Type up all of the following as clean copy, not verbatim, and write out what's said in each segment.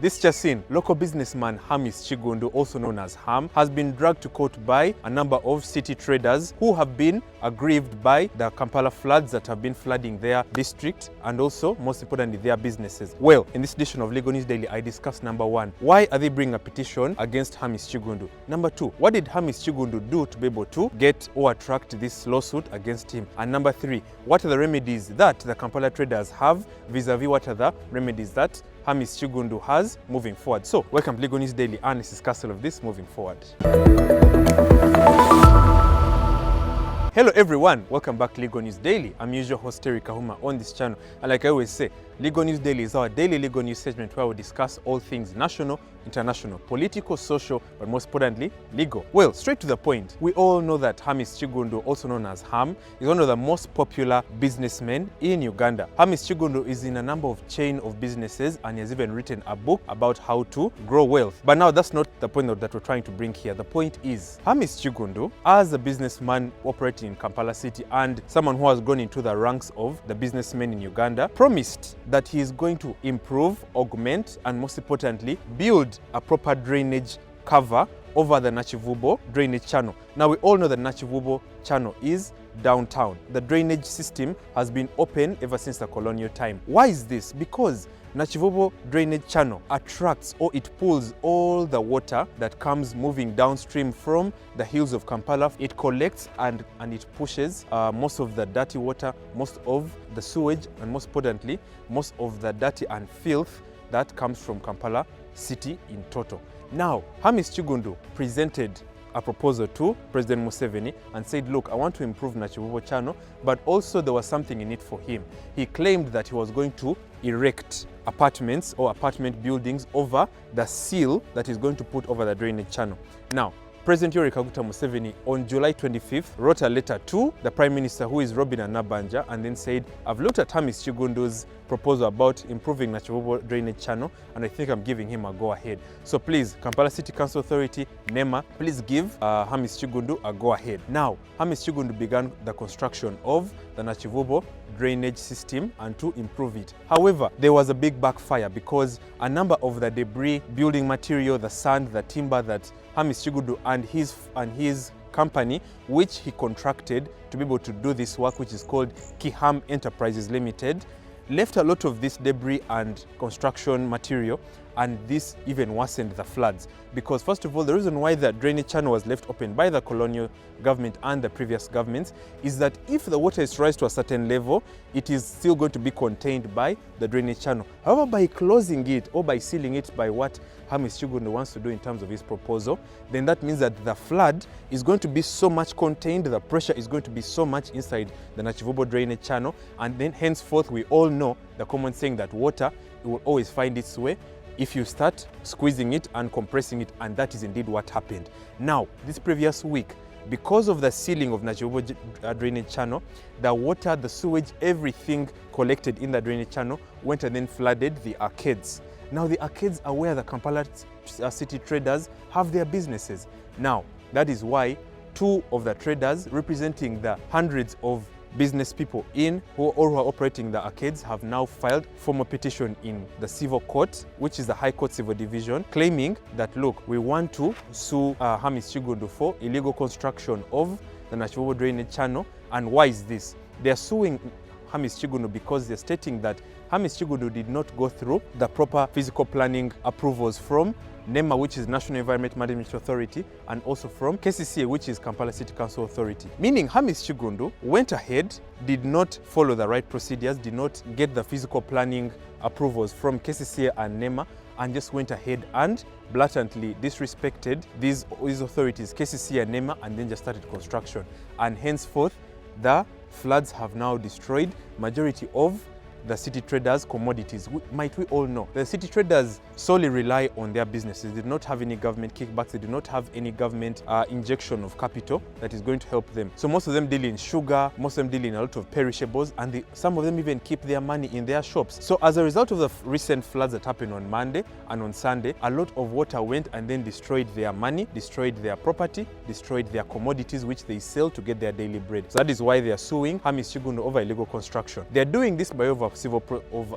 This just in, local businessman Ham Kigunddu, also known as Ham, has been dragged to court by a number of city traders who have been aggrieved by the Kampala floods that have been flooding their district and also, most importantly, their businesses. Well, in this edition of Legal News Daily, I discuss number one, why are they bringing a petition against Ham Kigunddu? Number two, what did Ham Kigunddu do to be able to get or attract this lawsuit against him? And number three, what are the remedies that the Kampala traders have vis-a-vis what are the remedies that Ham Kigunddu has moving forward? So, welcome to Legal News Daily, and this is Castle of this moving forward. Hello everyone, welcome back to Legal News Daily. I'm usual host Terry Kahuma on this channel, and like I always say, Legal News Daily is our daily legal news segment where we discuss all things national, international, political, social, but most importantly, legal. Well, straight to the point, we all know that Ham Kigunddu, also known as Ham, is one of the most popular businessmen in Uganda. Ham Kigunddu is in a number of chain of businesses, and he has even written a book about how to grow wealth. But now that's not the point that we're trying to bring here. The point is, Ham Kigunddu, as a businessman operating in Kampala City and someone who has gone into the ranks of the businessmen in Uganda, promised that he is going to improve, augment, and most importantly, build a proper drainage cover over the Nakivubbo drainage channel. Now we all know the Nakivubbo channel is downtown. The drainage system has been open ever since the colonial time. Why is this? Because Nakivubbo drainage channel attracts, or it pulls, all the water that comes moving downstream from the hills of Kampala. It collects and it pushes most of the dirty water, most of the sewage, and most importantly, most of the dirty and filth that comes from Kampala City in total. Now, Ham Kigunddu presented a proposal to President Museveni and said, look, I want to improve Nakivubbo channel, but also there was something in it for him. He claimed that he was going to erect apartments or apartment buildings over the seal that he's going to put over the drainage channel. Now, President Museveni on July 25th wrote a letter to the Prime Minister, who is Robin Anabanja, and then said, I've looked at Ham Kigunddu's proposal about improving Nakivubbo drainage channel, and I think I'm giving him a go-ahead. So please, Kampala City Council Authority, NEMA, please give Ham Kigunddu a go-ahead. Now, Ham Kigunddu began the construction of the Nakivubbo drainage system and to improve it. However, there was a big backfire because a number of the debris, building material, the sand, the timber that Ham Kigunddu and his company, which he contracted to be able to do this work, which is called Ham Enterprises Limited, left a lot of this debris and construction material, and this even worsened the floods. Because first of all, the reason why the drainage channel was left open by the colonial government and the previous governments is that if the water is raised to a certain level, it is still going to be contained by the drainage channel. However, by closing it or by sealing it by what Ham Kigunddu wants to do in terms of his proposal, then that means that the flood is going to be so much contained, the pressure is going to be so much inside the Nakivubbo drainage channel, and then henceforth we all know the common saying that water will always find its way if you start squeezing it and compressing it, and that is indeed what happened. Now, this previous week, because of the sealing of Nakivubbo drainage channel, the water, the sewage, everything collected in the drainage channel went and then flooded the arcades. Now, the arcades are where the Kampala City traders have their businesses. Now, that is why two of the traders representing the hundreds of business people who are operating the arcades have now filed formal petition in the civil court, which is the High Court Civil Division, claiming that, look, we want to sue Ham Kigunddu for illegal construction of the Nakivubbo drainage channel. And why is this? They are suing Ham Kigunddu because they're stating that Ham Kigunddu did not go through the proper physical planning approvals from NEMA, which is National Environment Management Authority, and also from KCCA, which is Kampala City Council Authority. Meaning Ham Kigunddu went ahead, did not follow the right procedures, did not get the physical planning approvals from KCCA and NEMA, and just went ahead and blatantly disrespected these authorities, KCCA and NEMA, and then just started construction. And henceforth, the floods have now destroyed majority of the city traders' commodities. Might we all know the city traders solely rely on their businesses. They do not have any government kickbacks. They do not have any government injection of capital that is going to help them. So most of them deal in sugar, most of them deal in a lot of perishables, and some of them even keep their money in their shops. So as a result of the recent floods that happened on Monday and on Sunday, a lot of water went and then destroyed their money, destroyed their property, destroyed their commodities which they sell to get their daily bread. So that is why they are suing Ham Kigunddu over illegal construction. They are doing this by way of a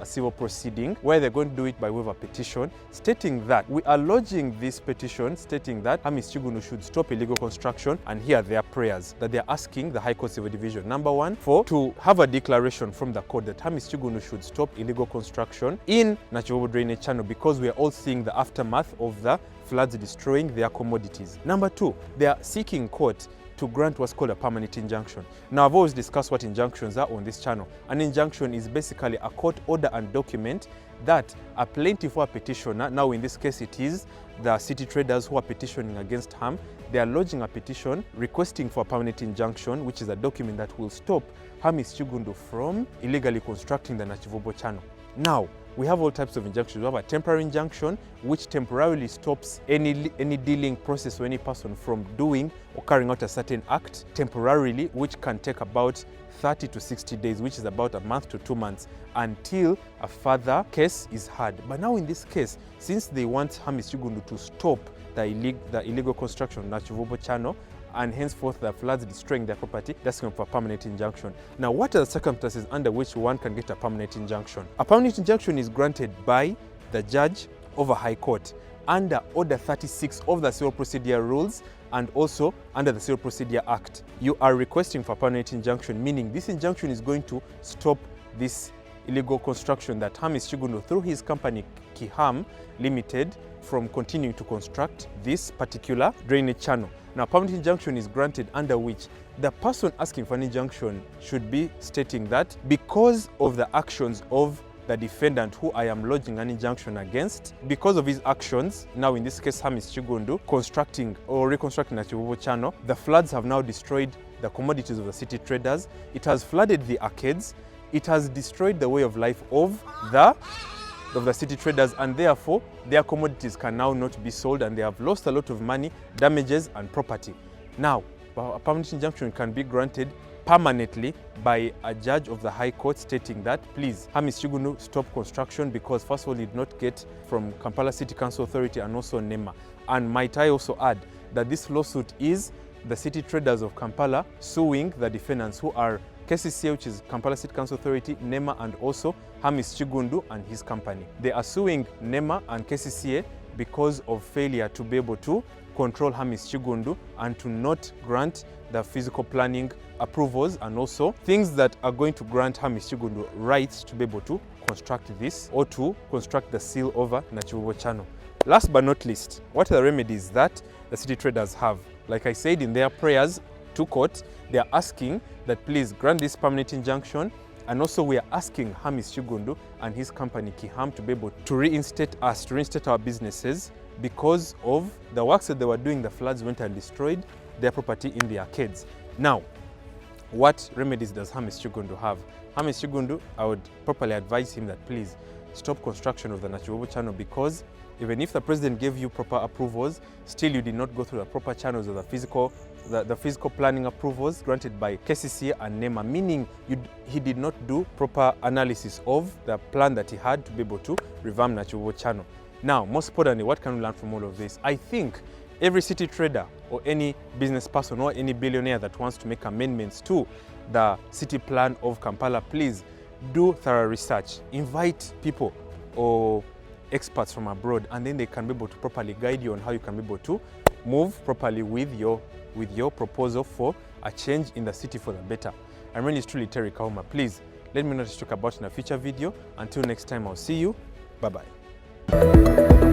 civil proceeding, where they're going to do it by way of a petition, stating that we are lodging this petition stating that Ham Kigunddu should stop illegal construction, and here are their prayers that they are asking the High Court Civil Division. Number one, to have a declaration from the court that Ham Kigunddu should stop illegal construction in Nakivubbo drainage channel, because we are all seeing the aftermath of the floods destroying their commodities. Number two, they are seeking court to grant what's called a permanent injunction. Now, I've always discussed what injunctions are on this channel. An injunction is basically a court order and document that a plaintiff or a petitioner, now in this case it is the city traders who are petitioning against Ham, they are lodging a petition requesting for a permanent injunction, which is a document that will stop Ham Kigunddu from illegally constructing the Nakivubbo channel. Now, we have all types of injunctions. We have a temporary injunction, which temporarily stops any dealing process or any person from doing or carrying out a certain act temporarily, which can take about 30 to 60 days, which is about a month to 2 months, until a further case is heard. But now in this case, since they want Ham Kigunddu to stop the illegal construction of Nakivubbo channel, and henceforth the floods destroying their property, that's going for a permanent injunction. Now, what are the circumstances under which one can get a permanent injunction? A permanent injunction is granted by the judge of a high court under Order 36 of the Civil Procedure Rules and also under the Civil Procedure Act. You are requesting for a permanent injunction, meaning this injunction is going to stop this illegal construction that Ham Kigunddu, through his company Ham Limited, from continuing to construct this particular drainage channel. Now, permanent injunction is granted under which the person asking for an injunction should be stating that because of the actions of the defendant who I am lodging an injunction against, because of his actions, now in this case Ham Kigunddu, constructing or reconstructing the Nakivubbo channel, the floods have now destroyed the commodities of the city traders. It has flooded the arcades. It has destroyed the way of life of the city traders, and therefore their commodities can now not be sold, and they have lost a lot of money, damages and property. Now, a permanent injunction can be granted permanently by a judge of the High Court stating that, please, Ham Kigunddu, stop construction, because first of all, he did not get from Kampala City Council Authority and also NEMA. And might I also add that this lawsuit is the city traders of Kampala suing the defendants, who are KCCA, which is Kampala City Council Authority, NEMA, and also Ham Kigunddu and his company. They are suing NEMA and KCCA because of failure to be able to control Ham Kigunddu and to not grant the physical planning approvals and also things that are going to grant Ham Kigunddu rights to be able to construct this or to construct the seal over Nakivubbo channel. Last but not least, what are the remedies that the city traders have? Like I said, in their prayers to court, they are asking that please grant this permanent injunction, and also we are asking Ham Kigunddu and his company Ham to be able to reinstate us, to reinstate our businesses, because of the works that they were doing. The floods went and destroyed their property in the arcades. Now, what remedies does Ham Kigunddu have? Ham Kigunddu, I would properly advise him that please stop construction of the Nakivubbo channel, because even if the president gave you proper approvals, still you did not go through the proper channels of the physical planning approvals granted by KCCA and NEMA, meaning he did not do proper analysis of the plan that he had to be able to revamp Nakivubbo channel. Now, most importantly, what can we learn from all of this? I think every city trader or any business person or any billionaire that wants to make amendments to the city plan of Kampala, please do thorough research. Invite people or experts from abroad, and then they can be able to properly guide you on how you can be able to move properly with your proposal for a change in the city for the better. I'm really truly Terry Kahuma. Please let me know what to talk about in a future video. Until next time, I'll see you. Bye-bye.